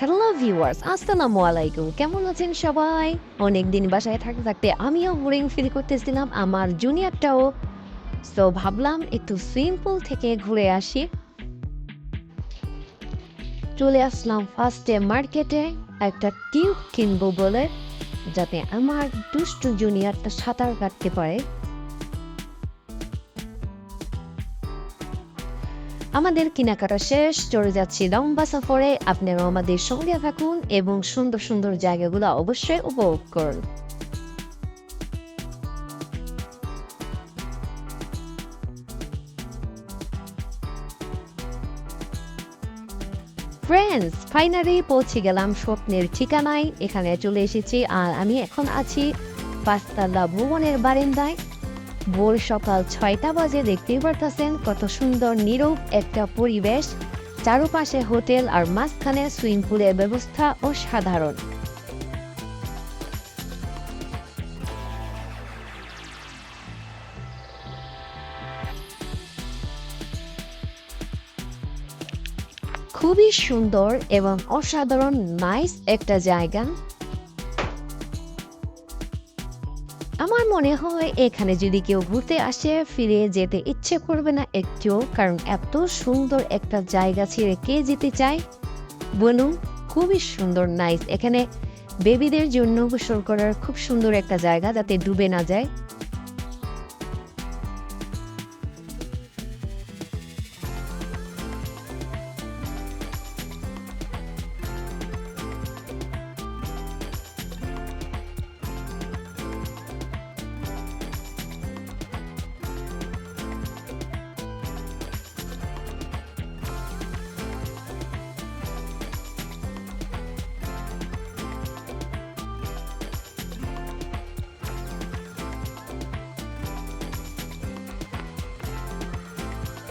Hello viewers, আসসালামু আলাইকুম। কেমন আছেন সবাই? অনেকদিন বাসায় থাকতে থাকতে আমিও বোরিং ফিল করতেছিলাম, আমার জুনিয়রটাও। সো ভাবলাম একটু সিম্পল থেকে ঘুরে আসি। চলে আসলাম ফার্স্টে মার্কেটে একটা টিউব কিনবো বলে, যাতে আমার দুষ্টু জুনিয়রটা সাঁতার কাটতে পারে। আমাদের কেনাকাটা শেষ, চলে যাচ্ছি লম্বা সফরে। আপনারাও আমাদের সঙ্গে থাকুন এবং সুন্দর সুন্দর জায়গাগুলো অবশ্যই উপভোগ করুন। ফ্রেন্ডস, ফাইনালি পৌঁছে গেলাম স্বপ্নের ঠিকানায়। এখানে চলে এসেছি আর আমি এখন আছি পাঁচতলা ভবনের বারান্দায়। ভোর সকাল 6টা বাজে। দেখতেই পারতেছেন কত সুন্দর নীরব একটা পরিবেশ। চারপাশে হোটেল আর মাঝখানে সুইমিং পুলের ব্যবস্থা অসাধারণ। খুবই সুন্দর এবং অসাধারণ নাইস একটা জায়গা। আমার মনে হয় এখানে যদি কেউ ঘুরতে আসে ফিরে যেতে ইচ্ছে করবে না একটুও, কারণ এত সুন্দর একটা জায়গা ছেড়ে কে যেতে চায় বলুন। খুবই সুন্দর নাইস। এখানে বেবিদের জন্য গোসল করার খুব সুন্দর একটা জায়গা, যাতে ডুবে না যায়।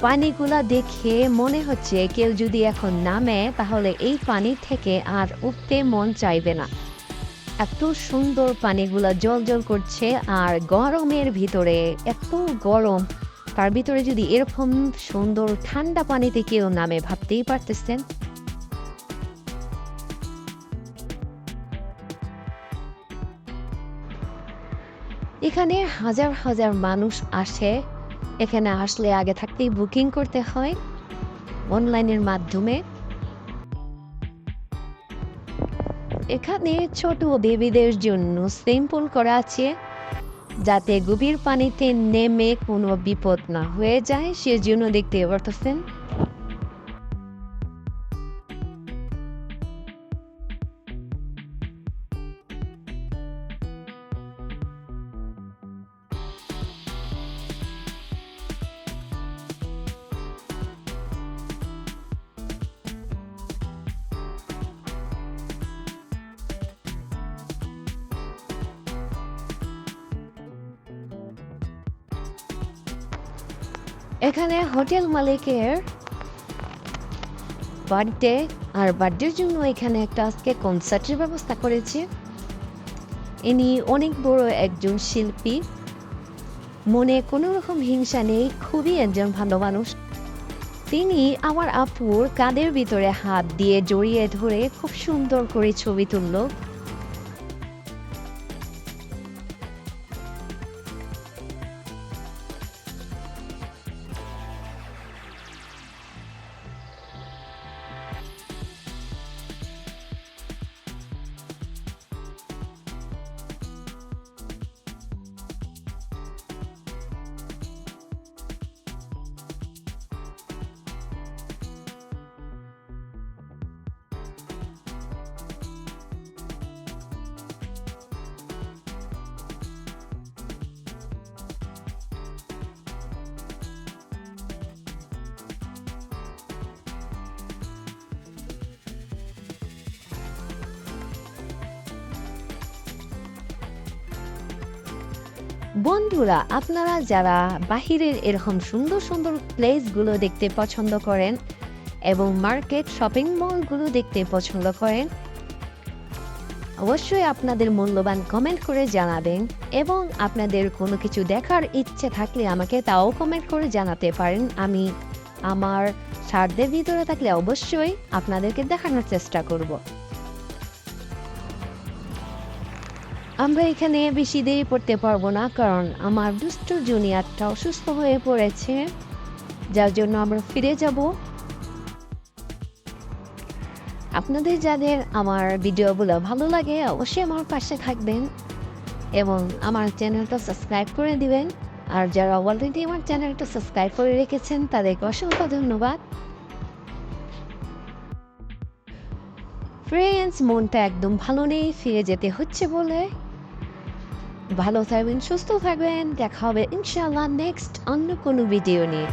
পানিগুলা দেখে মনে হচ্ছে কেউ যদি এখন নামে তাহলে এই পানি থেকে আর উঠতে মন চাইবে না। এত সুন্দর পানিগুলা জল জল করছে, আর গরমের ভিতরে এত গরম, তার ভিতরে যদি এরকম সুন্দর ঠান্ডা পানিতে কেউ নামে ভাবতেই পারতেছেন। এখানে হাজার হাজার মানুষ আসে। এখানে আসলে আগে থাকতেই বুকিং করতে হয় অনলাইনের মাধ্যমে। এখানে ছোট বেবিদের জন্য সিম্পল করা আছে, যাতে গভীর পানিতে নেমে কোনো বিপদ না হয়ে যায়, সেজন্য দেখতে পারতেছেন। এখানে হোটেল মালিকের বার্থডে, আর বার্থডের জন্য এখানে একটা আজকে কনসার্টের ব্যবস্থা করেছে। ইনি অনেক বড় একজন শিল্পী, মনে কোনো রকম হিংসা নেই, খুবই একজন ভালো মানুষ। তিনি আমার আপুর কাঁধের ভিতরে হাত দিয়ে জড়িয়ে ধরে খুব সুন্দর করে ছবি তুলল। বন্ধুরা, আপনারা যারা বাহিরের এরকম সুন্দর সুন্দর প্লেসগুলো দেখতে পছন্দ করেন এবং মার্কেট শপিং মলগুলো দেখতে পছন্দ করেন, অবশ্যই আপনাদের মূল্যবান কমেন্ট করে জানাবেন। এবং আপনাদের কোনো কিছু দেখার ইচ্ছে থাকলে আমাকে তাও কমেন্ট করে জানাতে পারেন। আমি আমার সাধ্যের ভিতরে থাকলে অবশ্যই আপনাদেরকে দেখানোর চেষ্টা করব। আমরা এখানে বেশি দেরি করতে পারবো না, কারণ আমার দুষ্ট জুনিয়রটা অসুস্থ হয়ে পড়েছে, যার জন্য আমরা ফিরে যাব। আপনাদের যাদের আমার ভিডিওগুলো ভালো লাগে অবশ্যই আমার পাশে থাকবেন এবং আমার চ্যানেলটা সাবস্ক্রাইব করে দিবেন। আর যারা অলরেডি আমার চ্যানেলটা সাবস্ক্রাইব করে রেখেছেন তাদেরকে অসংখ্য ধন্যবাদ। ফ্রেন্ডস, মনটা একদম ভালো নেই, ফিরে যেতে হচ্ছে বলে। ভালো থাকবেন, সুস্থ থাকবেন, দেখা হবে ইনশাআল্লাহ নেক্সট অন্য কোনো ভিডিও নিয়ে।